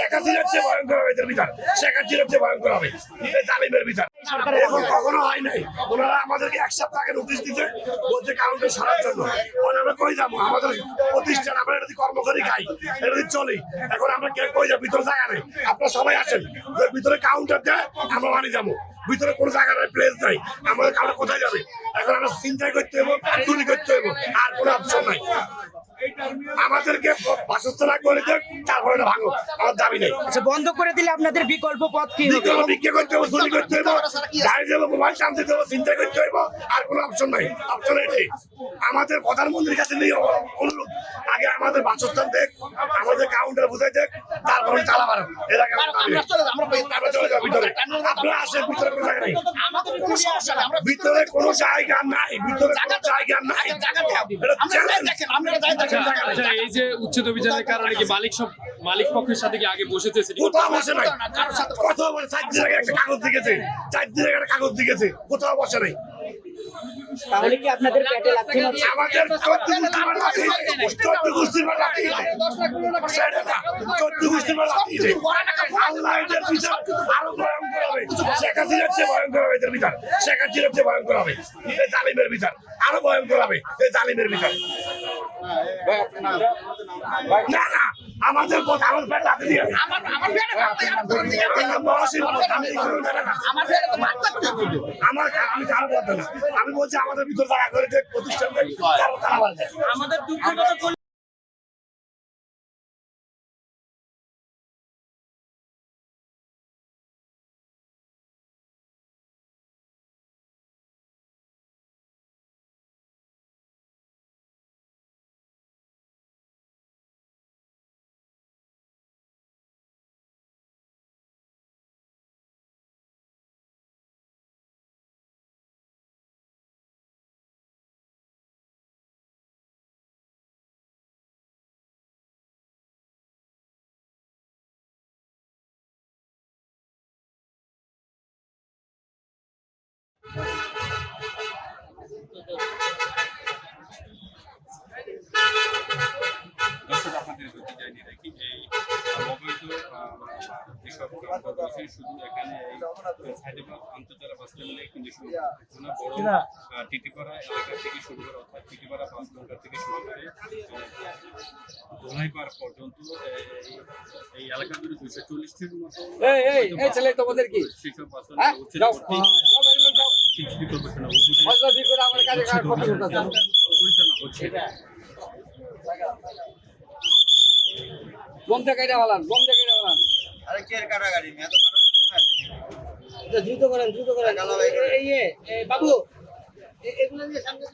শেখ হাসিনার চেয়ে ভয়ঙ্কর হবে এদের বিচার, শেখ হাসিনার চেয়ে ভয়ঙ্কর হবে এই জালিমের বিচার। এখন কখনো হয় নাই, ওনারা আমাদেরকে এক সপ্তাহ আগে নোটিশ দিতে বলছে কাউন্টার সরার জন্য। আমরা কই যাবো? আমাদের প্রতিষ্ঠান, আমরা এটা কর্ম করি খাই, এটা চলি। এখন আমরা কই যাবো? ভিতরে জায়গা নেই, আপনারা সবাই আসেন, ভিতরে কাউন্টার দেয়, আমরা বাড়ি যাবো। ভিতরে কোনো জায়গা নাই, প্লেস নাই, আমাদের কাউন্টার কোথায় যাবে? এখন আমরা চিন্তাই করতে হইব, চুরি করতে হইব, আর কোনো অপশন নাই। আমাদেরকে বাসস্থান করে দেন, তারপরে ভাঙো, আমার দাবি নেই। আচ্ছা, বন্ধ করে দিলে আপনাদের বিকল্প পথ কি হবে? বিক্রি করতে হবে, চুরি করতে হইব, গাড়ি দেবো, মোবাইল টানতে দেবো, চিন্তা করতে হইব, আর কোনো অপশন নাই। অপশন এটাই। আমাদের প্রধানমন্ত্রীর কাছে নেই অনুরোধ, আগে আমাদের বাসস্থান দেখ, আমাদের কাউন্টার বুঝাই দেখ, তারপরে চালা পারেন। এর আগে আমরা চলে যাবো ভিতরে। আপনারা আসেন, ভিতরে কোনো জায়গা নেই, ভিতরে কোনো জায়গা নাই, ভিতরে কোনো জায়গা নাই। আচ্ছা, এই যে উচ্ছেদ অভিযানের কারণে কি মালিক পক্ষের সাথে কি আগে বসেছে? কোথাও বসে নাই, কোথাও বসে 4 দিন আগে একটা কাগজ দিয়েছে, 4 দিন আগে একটা কাগজ দিয়েছে, কোথাও বসে নাই। তাহলে কি আপনাদের পেটে লাথি মারছে? আমাদের 14 গোষ্ঠীর মার লাথি, 14 গোষ্ঠীর মার লাথি। আল্লাহ এদের বিচার আরো ভয়ঙ্কর হবে, শেখ হাসিনার চেয়ে ভয়ঙ্কর হবে এদের বিচার, শেখ হাসিনার চেয়ে ভয়ঙ্কর হবে এই জালিমের বিচার, আরো ভয়ঙ্কর হবে এই জালিমের বিচার। না না, আমাদের কথা, আমার পেট লাথি দিয়ে আমি কারো কথা না, আমি বলছি আমাদের ভিতর জায়গা করে দেখ, প্রতিষ্ঠান আমাদের দুঃখ। দর্শক, আপনাদের প্রতি জানিয়ে রাখি, এই অবৈধ যেসব কাউন্টার রয়েছে শুধু এখানে এই সাইদাবাদ আন্তর্জাতিক বাস টার্মিনালে কিন্তু শুরু হচ্ছে না, বড় টিটিপাড়া এলাকা থেকে শুরু করে, অর্থাৎ টিটিপাড়া বাস কাউন্টার থেকে শুরু করে ধোলাইপাড় পর্যন্ত এই এলাকা জুড়ে 240টির মতো সেসব বাস পরিচালনা হচ্ছে। বন্ধ কেটে বলান, বন্ধ কেটে বলান। আরে কে কাটা গাড়ি মে তো কাটানোর সময় দ্রুত করেন, দ্রুত করেন। এই বাবু, এগুলো দিয়ে সামনে